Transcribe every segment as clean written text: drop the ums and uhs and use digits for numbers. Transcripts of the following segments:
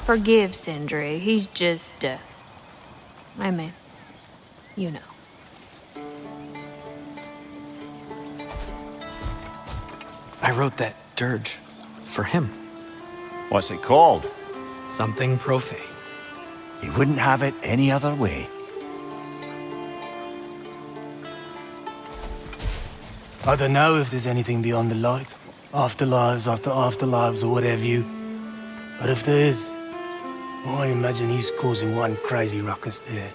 Forgive Sindri. He's just, I mean, you know. I wrote that dirge for him. What's it called? Something profane. He wouldn't have it any other way. I don't know if there's anything beyond the light. Afterlives after afterlives or whatever you. But if there is, I imagine he's causing one crazy ruckus there.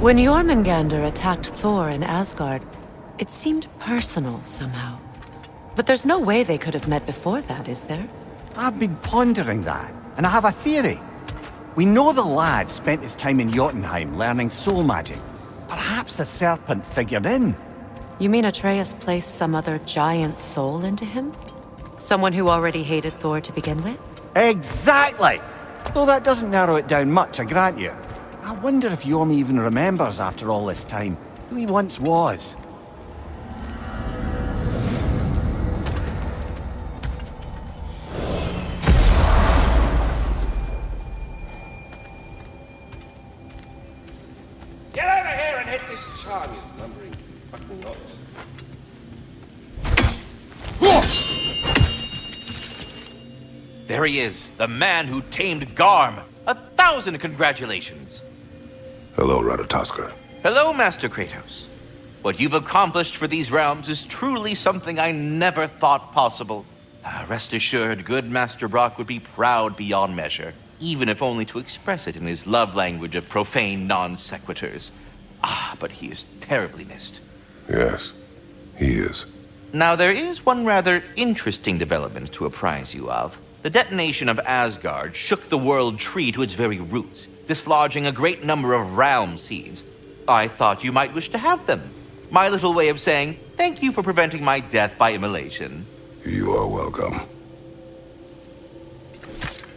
When Jormungandr attacked Thor in Asgard, it seemed personal somehow. But there's no way they could have met before that, is there? I've been pondering that, and I have a theory. We know the lad spent his time in Jotunheim learning soul magic. Perhaps the serpent figured in. You mean Atreus placed some other giant soul into him? Someone who already hated Thor to begin with? Exactly! Though that doesn't narrow it down much, I grant you. I wonder if Yorm even remembers after all this time who he once was. Get over here and hit this charm, you lumbering fucking knocks. There he is, the man who tamed Garm. 1,000 congratulations. Hello, Ratatoskr. Hello, Master Kratos. What you've accomplished for these realms is truly something I never thought possible. Rest assured, good Master Brock would be proud beyond measure, even if only to express it in his love language of profane non-sequiturs. But he is terribly missed. Yes, he is. Now, there is one rather interesting development to apprise you of. The detonation of Asgard shook the world tree to its very roots, dislodging a great number of realm seeds. I thought you might wish to have them. My little way of saying, thank you for preventing my death by immolation. You are welcome.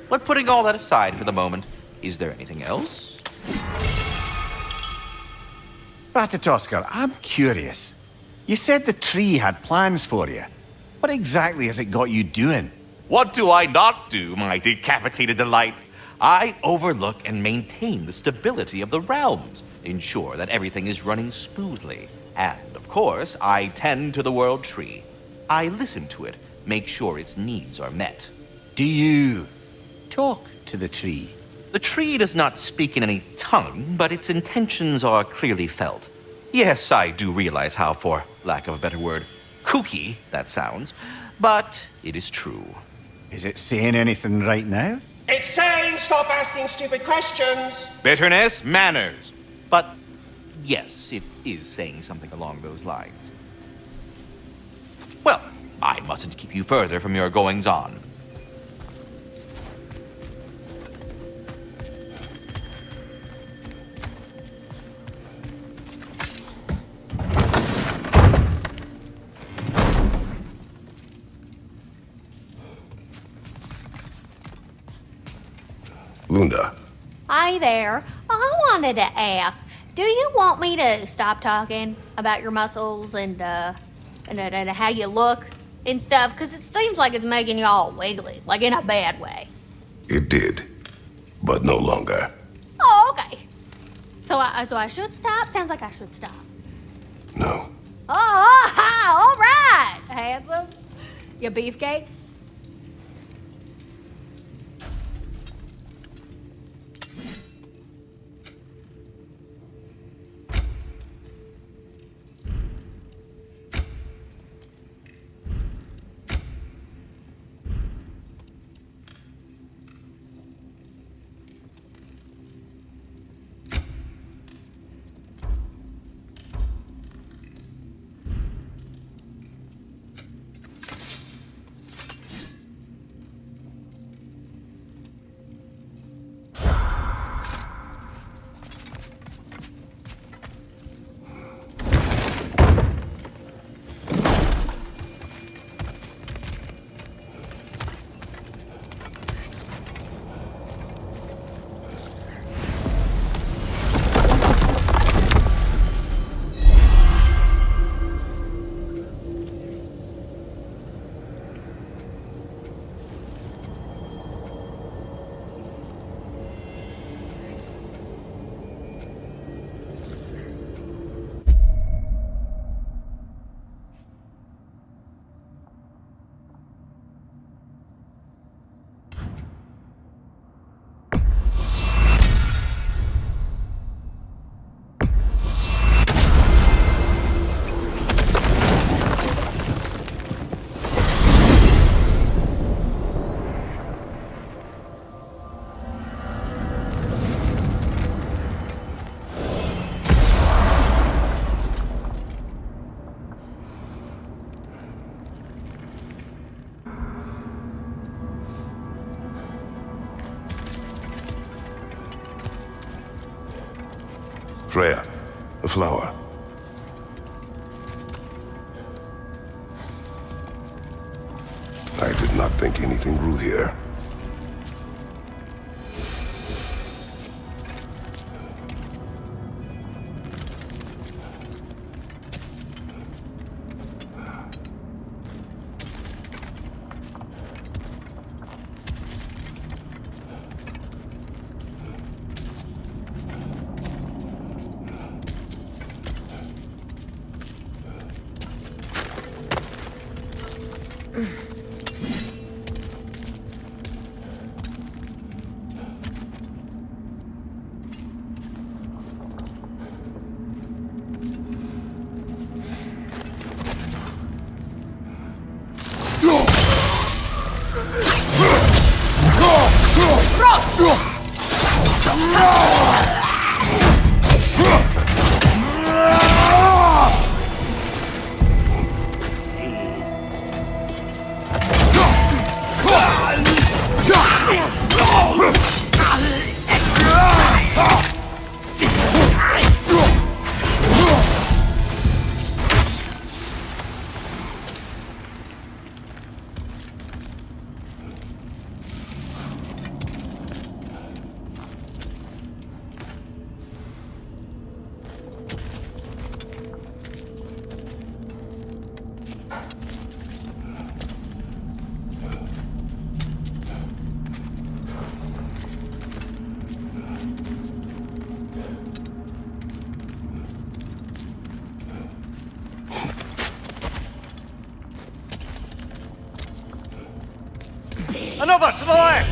But putting all that aside for the moment, is there anything else? Ratatoskr, I'm curious. You said the tree had plans for you. What exactly has it got you doing? What do I not do, my decapitated delight? I overlook and maintain the stability of the realms, ensure that everything is running smoothly. And, of course, I tend to the world tree. I listen to it, make sure its needs are met. Do you talk to the tree? The tree does not speak in any tongue, but its intentions are clearly felt. Yes, I do realize how, for lack of a better word, kooky that sounds, but it is true. Is it saying anything right now? It's saying stop asking stupid questions! Bitterness, manners. But yes, it is saying something along those lines. Well, I mustn't keep you further from your goings-on. Lunda. Hi there. I wanted to ask, do you want me to stop talking about your muscles and how you look and stuff? Because it seems like it's making you all wiggly, like in a bad way. It did, but no longer. So I should stop? Sounds like I should stop. No. Oh, all right, handsome. You beefcake. Freya, the flower. I did not think anything grew here. Another to the left!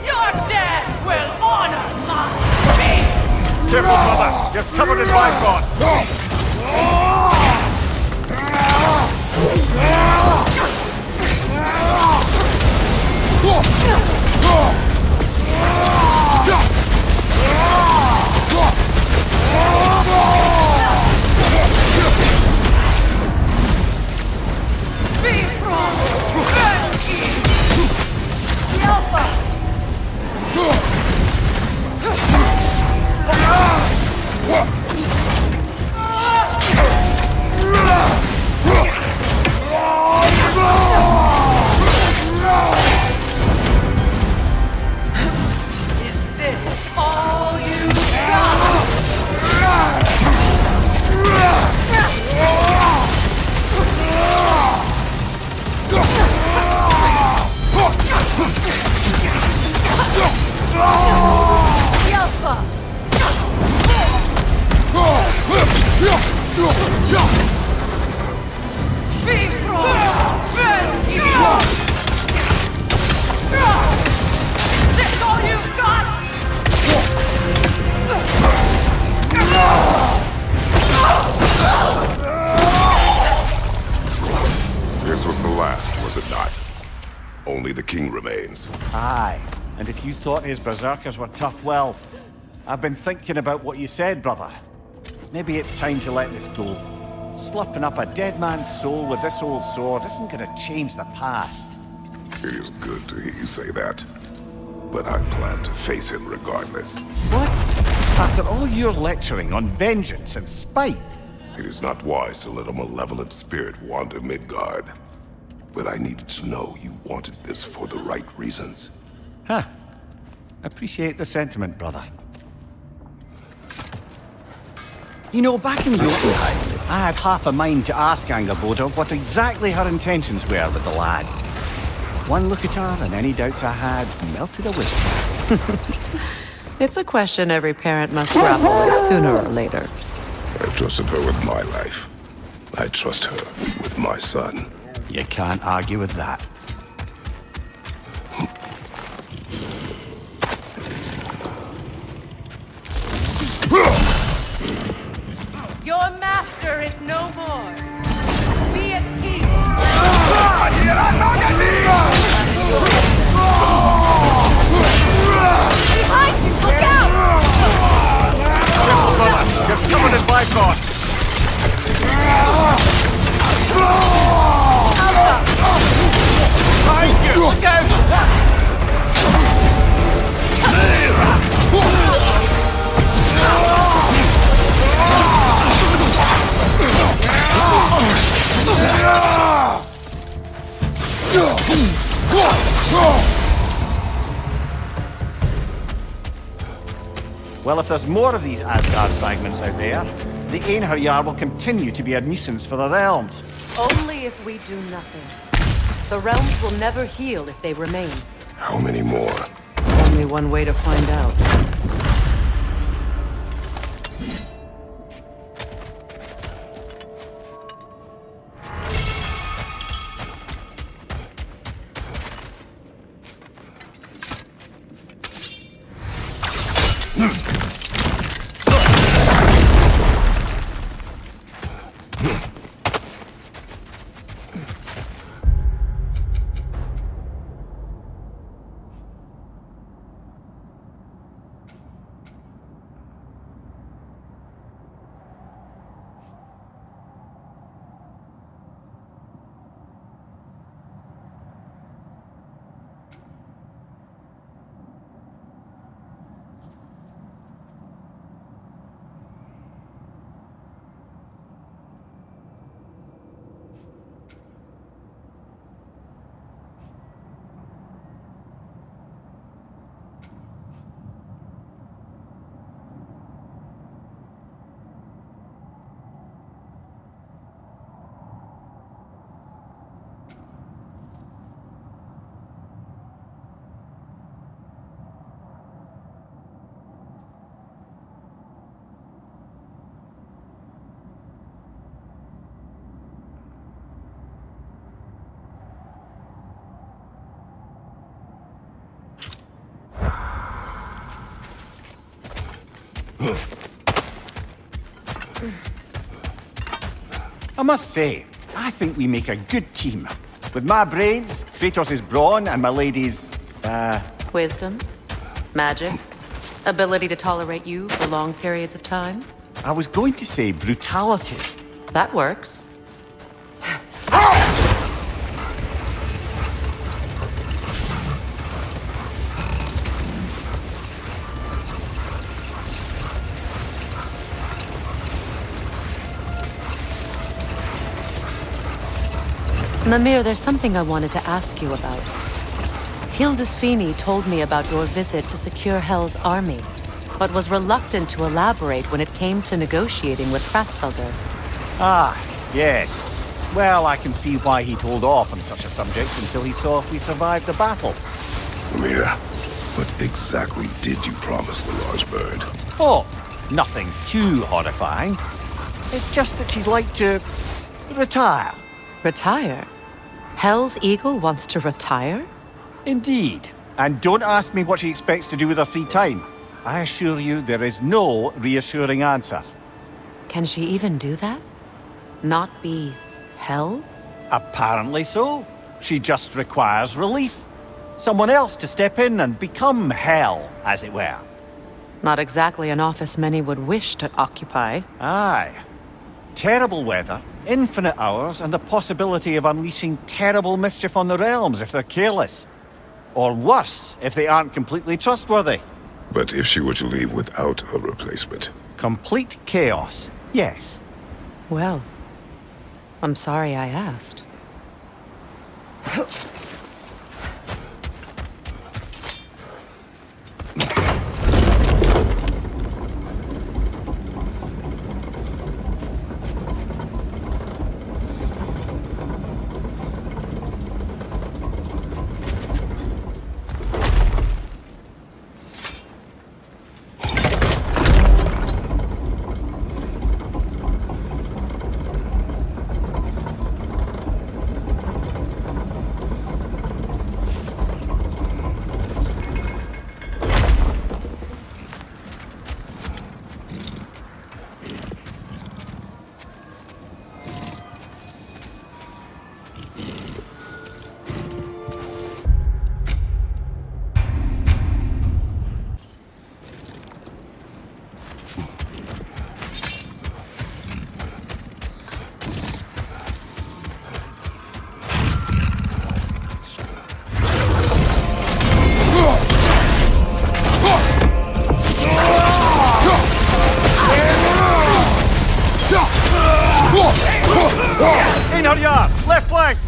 Your death will honor my fate! Careful, brother! You're covered in bygone! This all you've got? This was the last, was it not? Only the king remains. Aye, and if you thought his berserkers were tough, well, I've been thinking about what you said, brother. Maybe it's time to let this go. Slurping up a dead man's soul with this old sword isn't gonna change the past. It is good to hear you say that. But I plan to face him regardless. What? After all your lecturing on vengeance and spite? It is not wise to let a malevolent spirit wander Midgard. But I needed to know you wanted this for the right reasons. Huh. Appreciate the sentiment, brother. You know, back in Jotunheim, I had half a mind to ask Angerboda what exactly her intentions were with the lad. One look at her, and any doubts I had melted away. It's a question every parent must grapple with sooner or later. I trusted her with my life. I trust her with my son. You can't argue with that. Your master is no more. Be at peace. Behind you! Look out! Careful, brother! You're covered in Bifrost! Behind you! Look out! Well, if there's more of these Asgard fragments out there, the Einherjar will continue to be a nuisance for the realms. Only if we do nothing. The realms will never heal if they remain. How many more? Only one way to find out. I must say, I think we make a good team. With my brains, Kratos' brawn, and my lady's, Wisdom, magic, ability to tolerate you for long periods of time. I was going to say brutality. That works. Mimir, there's something I wanted to ask you about. Hildisvini told me about your visit to secure Hel's army, but was reluctant to elaborate when it came to negotiating with Krasfelder. Ah, yes. Well, I can see why he'd hold off on such a subject until he saw if we survived the battle. Mira, What exactly did you promise the large bird? Oh, nothing too horrifying. It's just that she'd like to retire. Retire? Hell's Eagle wants to retire? Indeed. And don't ask me what she expects to do with her free time. I assure you there is no reassuring answer. Can she even do that? Not be Hell? Apparently so. She just requires relief. Someone else to step in and become Hell, as it were. Not exactly an office many would wish to occupy. Aye. Terrible weather, infinite hours, and the possibility of unleashing terrible mischief on the realms if they're careless. Or worse, if they aren't completely trustworthy. But if she were to leave without a replacement? Complete chaos, yes. Well, I'm sorry I asked. Einherjar, left flank!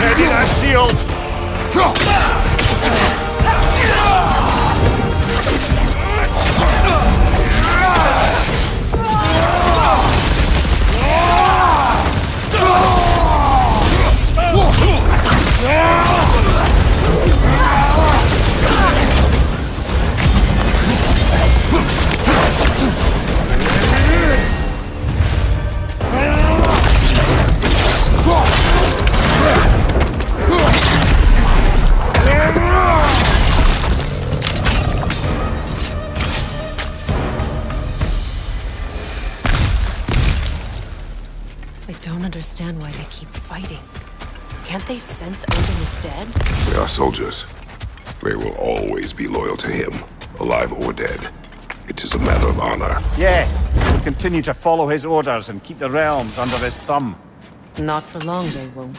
Ready that shield! I don't understand why they keep fighting. Can't they sense Odin is dead? They are soldiers. They will always be loyal to him, alive or dead. It is a matter of honor. Yes, we'll continue to follow his orders and keep the realms under his thumb. Not for long, they won't.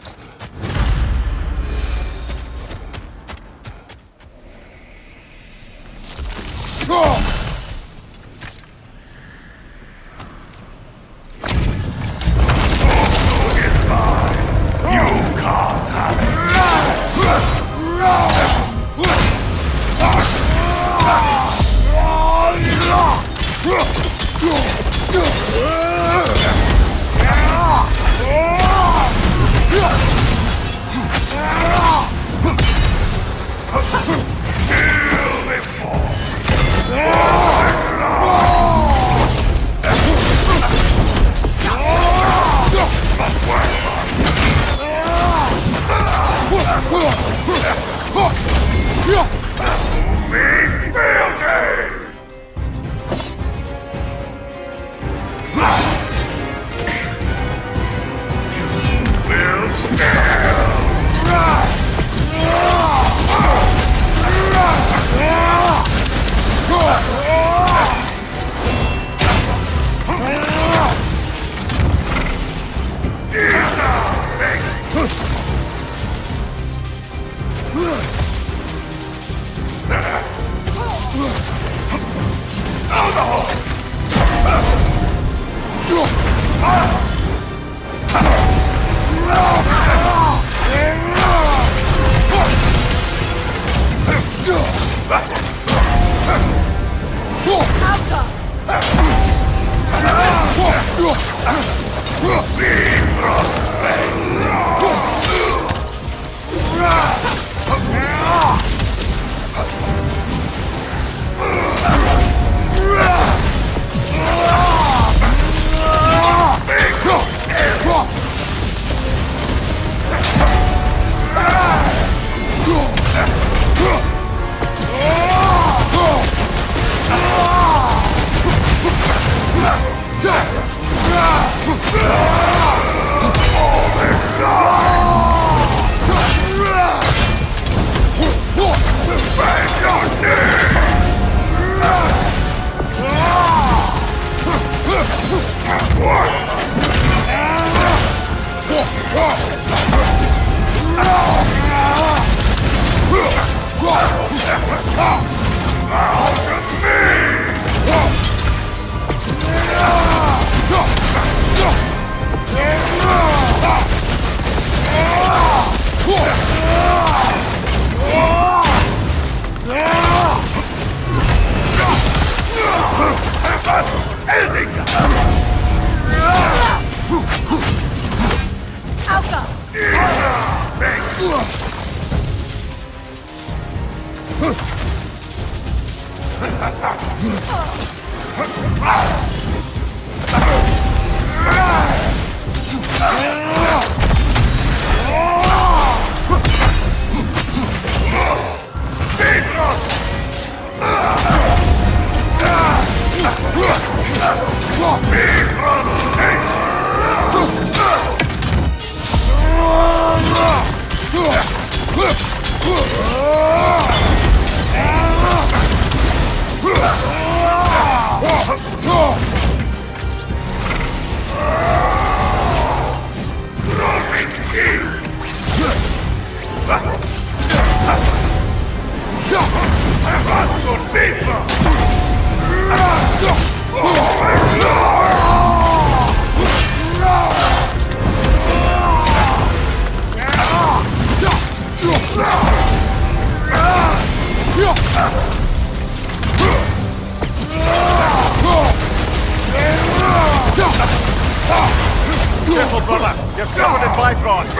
Careful, brother. You're covered in Bifrost.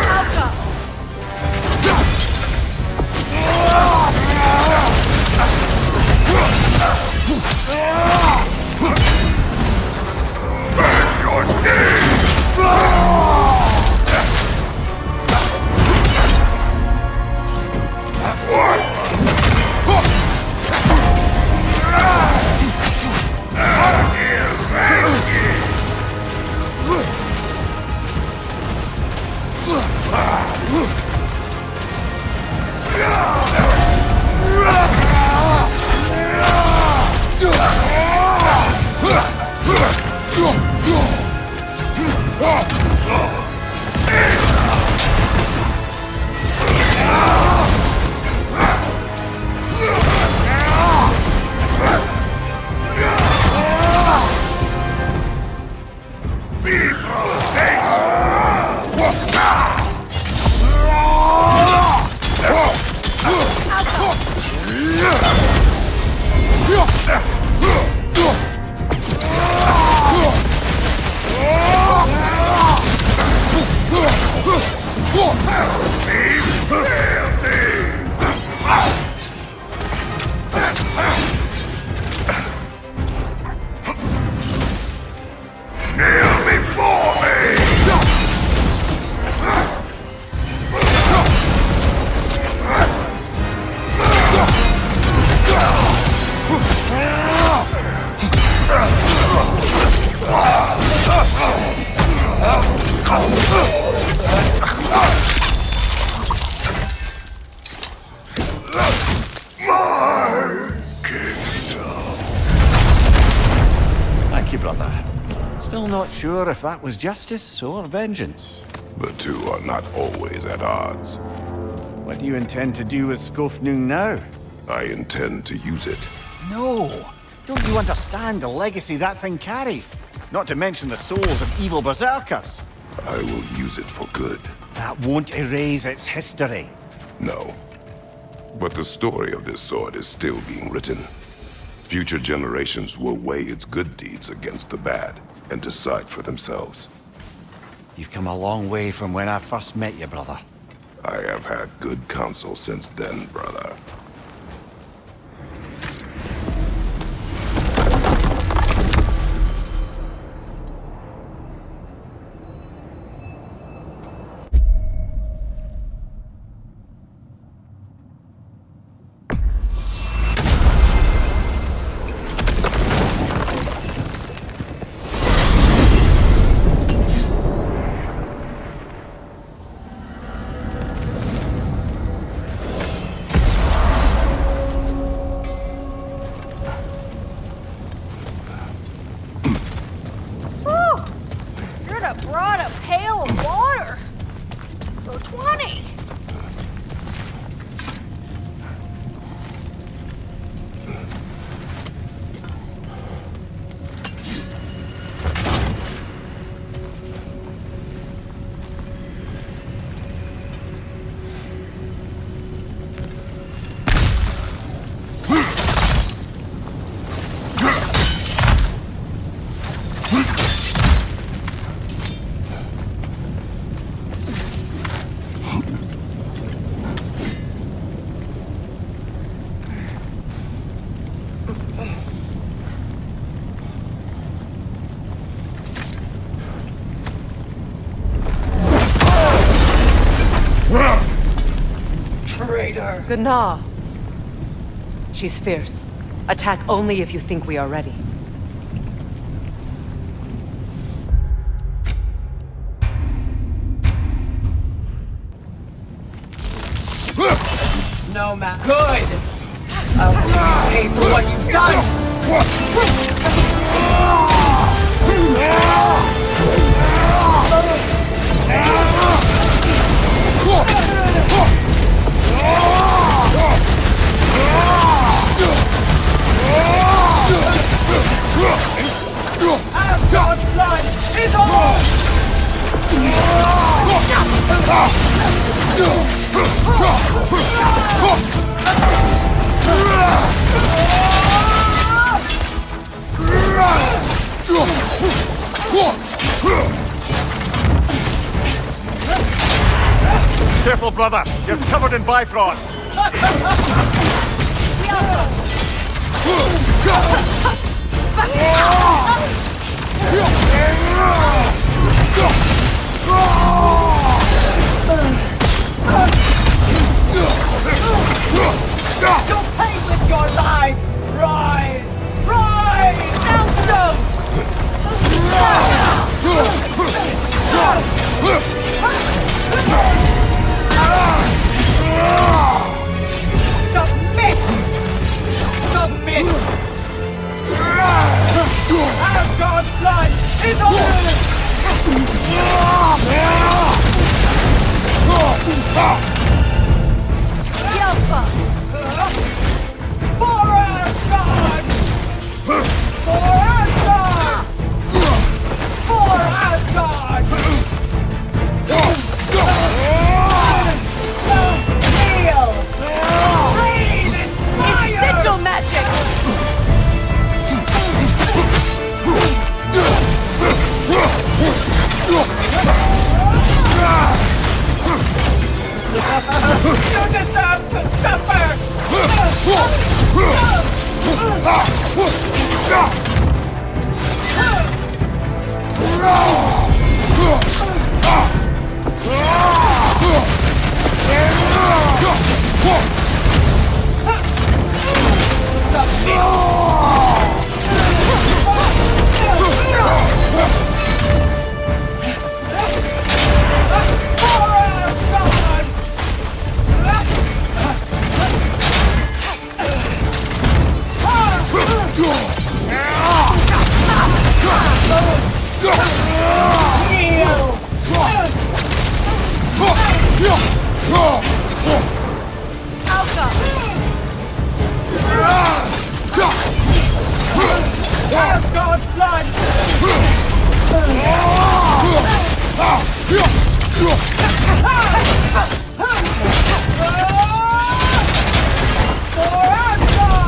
Burn your name! Thank you, brother. Still not sure if that was justice or vengeance. The two are not always at odds. What do you intend to do with Skofnung now? I intend to use it. No! Don't you understand the legacy that thing carries? Not to mention the souls of evil berserkers. I will use it for good. That won't erase its history. No. But the story of this sword is still being written. Future generations will weigh its good deeds against the bad. and decide for themselves. You've come a long way from when I first met you, brother. I have had good counsel since then, brother. Brought a pail of water for 20. Gnaw. She's fierce. Attack only if you think we are ready. No man. Good! I'll see you pay for what you've done! Asgard's blood is on! Careful, brother. You're covered in Bifrost. You'll pay with your lives! Rise! Rise! Down, Submit! Submit! Asgard's blood is on For Asgard! For Asgard! For Asgard! Kneel! Breathe in fire! It's sigil magic! You deserve to suffer! Asgard's blood! For Asgard!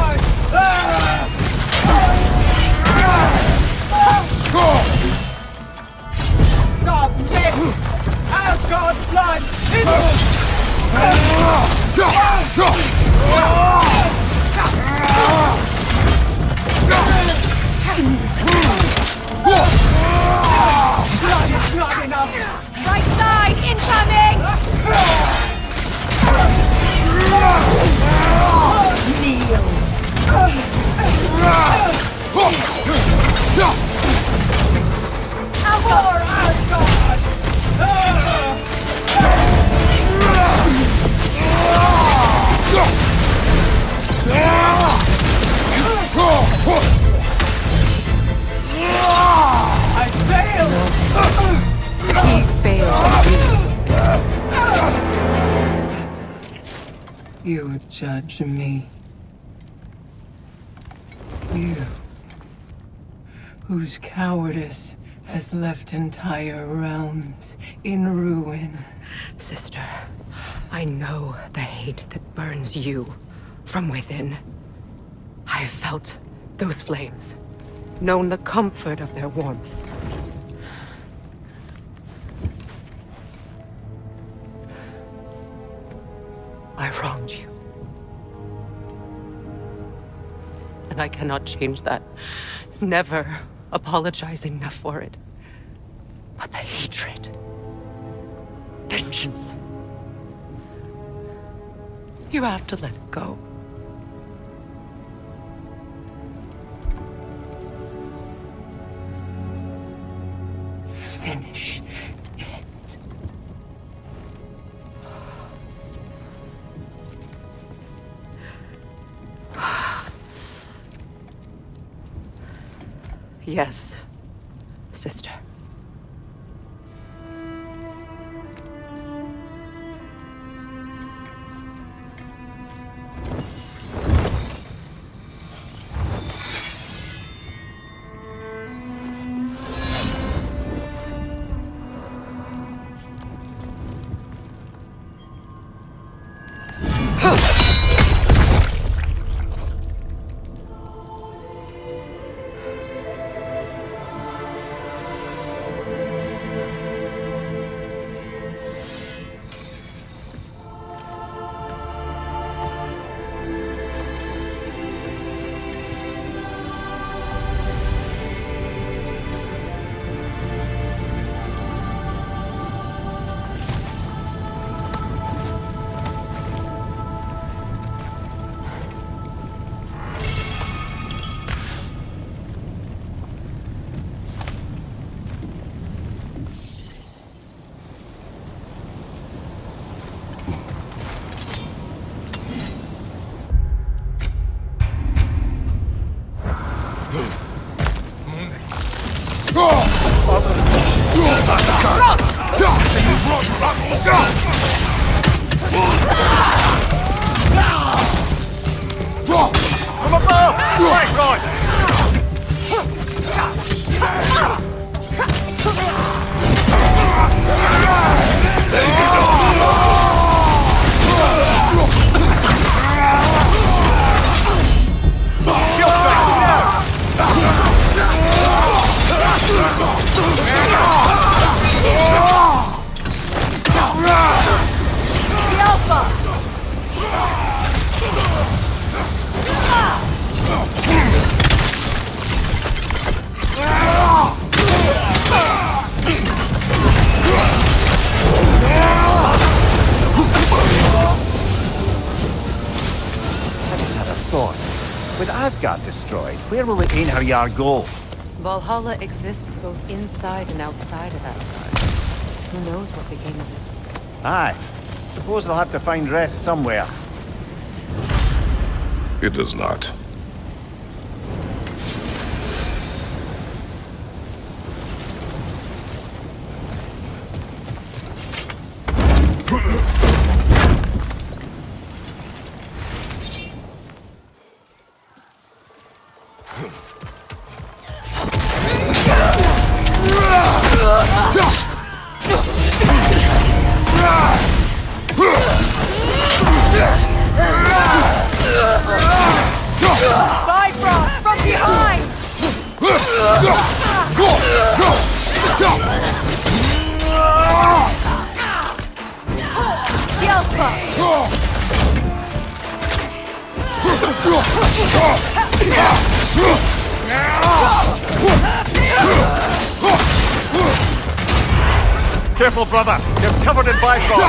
You judge me. You, whose cowardice has left entire realms in ruin. Sister, I know the hate that burns you from within. I have felt those flames, known the comfort of their warmth. I wronged you. And I cannot change that. Never apologize enough for it. But the hatred, vengeance, you have to let it go. Finish it. Yes, sister. With Asgard destroyed, where will the Einherjar go? Valhalla exists both inside and outside of Asgard. Who knows what became of it? Aye. Suppose they'll have to find rest somewhere. It does not. Bifrost from behind! Careful, brother. You're covered in Bifrost.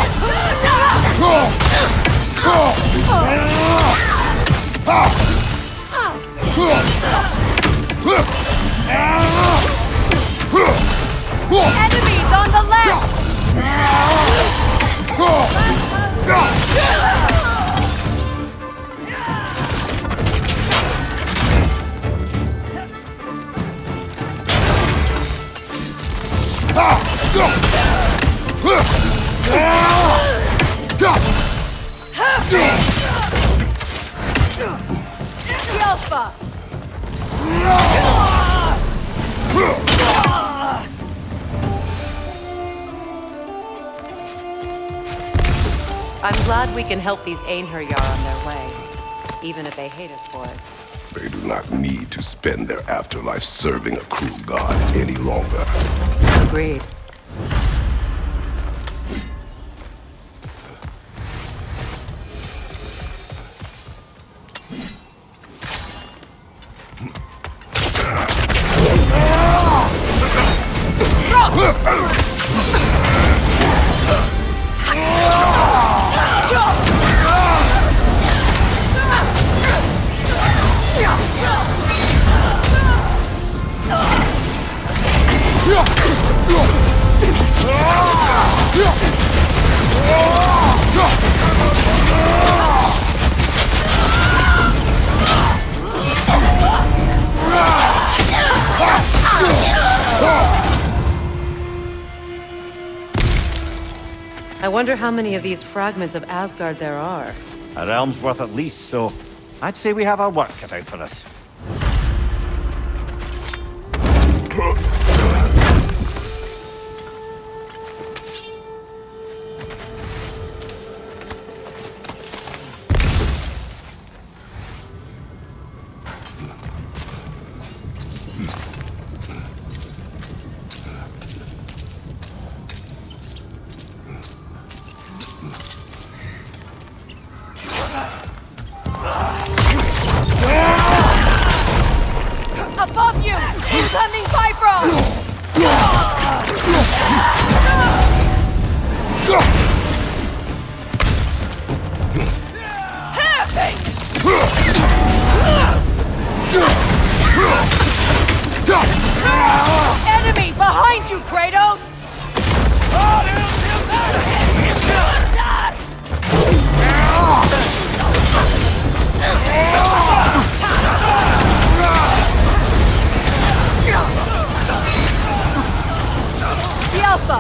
Enemies on the left! Alpha! I'm glad we can help these Einherjar on their way, even if they hate us for it. They do not need to spend their afterlife serving a cruel god any longer. Agreed. I wonder how many of these fragments of Asgard there are. A realm's worth at least, so I'd say we have our work cut out for us. Above you! Incoming Bifrost! Enemy behind you, Kratos! The Alpha!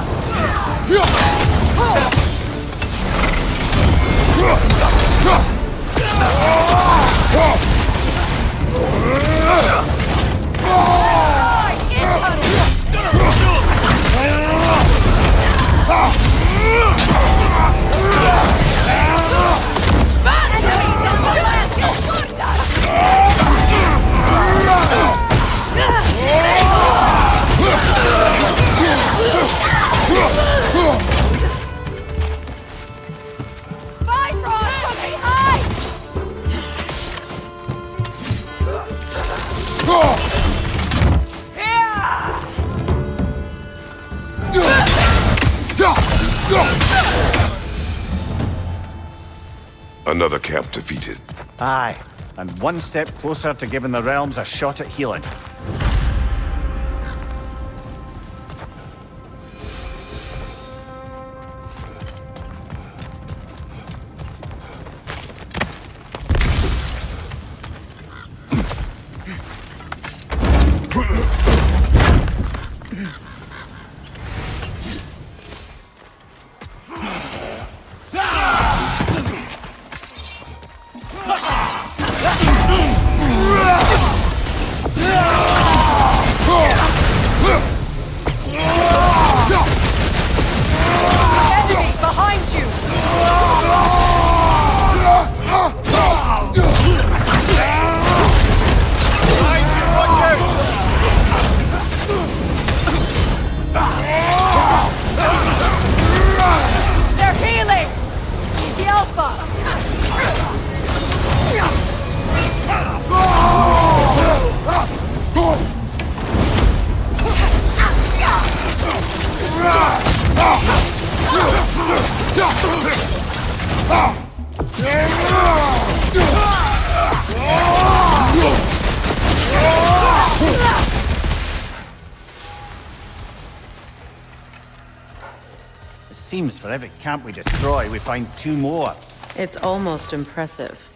Another camp defeated. Aye, and one step closer to giving the realms a shot at healing. It seems for every camp we destroy, we find two more. It's almost impressive.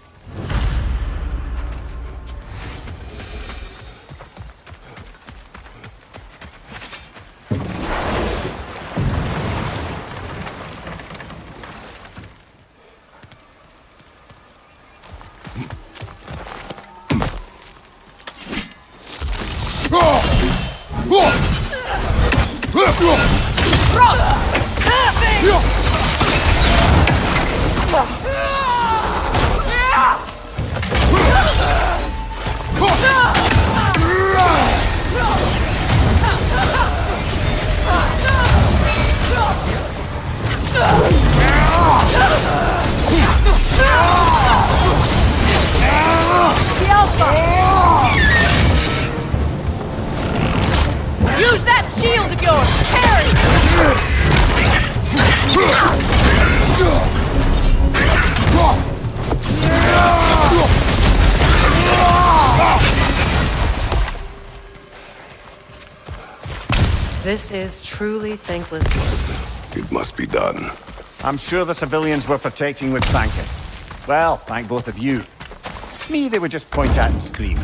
Use that shield of yours! Parry! This is truly thankless work. It must be done. I'm sure the civilians were protecting would thank us. Well, thank both of you. Me, they would just point at and scream.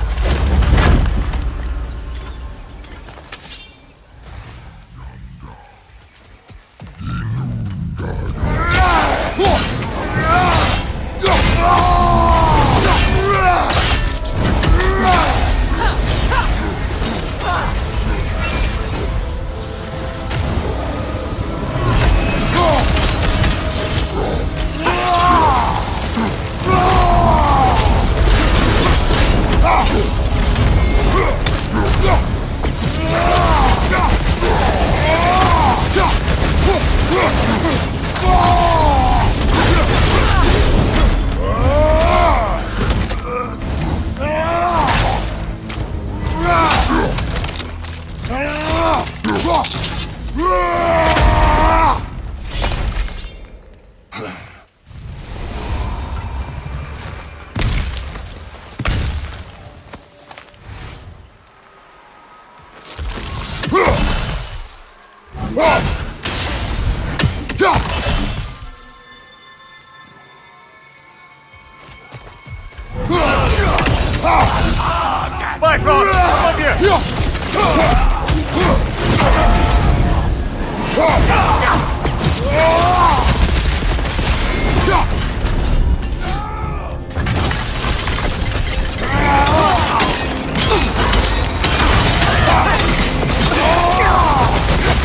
Bifrost, come up here!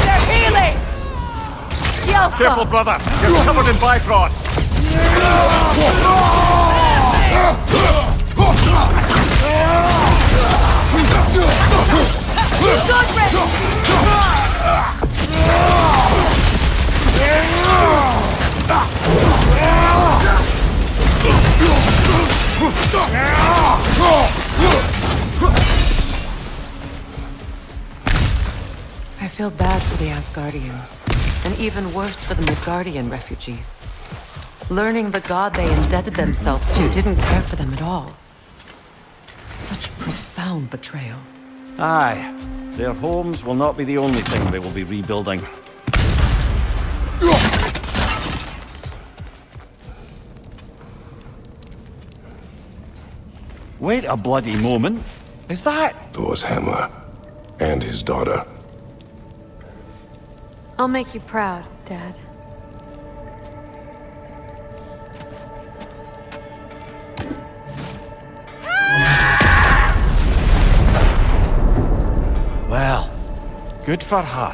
They're healing! Careful, brother! You're covered in Bifrost! I feel bad for the Asgardians, and even worse for the Midgardian refugees. Learning the god they indebted themselves to didn't care for them at all. Such profound betrayal. Aye. Their homes will not be the only thing they will be rebuilding. Wait a bloody moment. Is that... Thor's hammer. And his daughter. I'll make you proud, Dad. Well, good for her.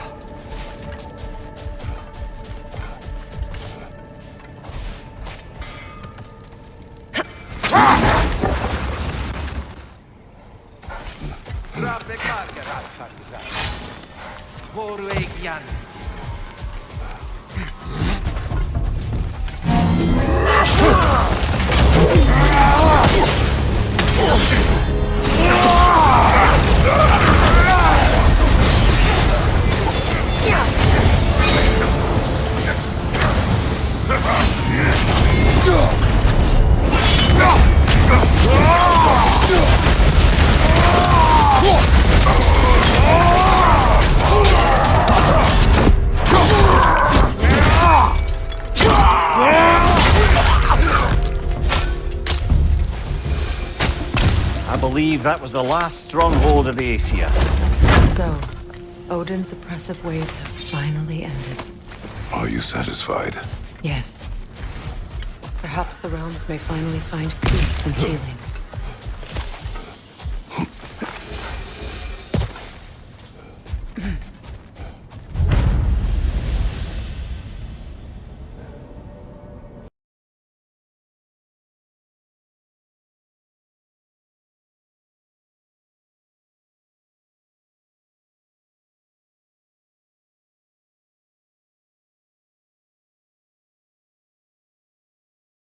I believe that was the last stronghold of the Aesir. So, Odin's oppressive ways have finally ended. Are you satisfied? Yes. Perhaps the realms may finally find peace and healing.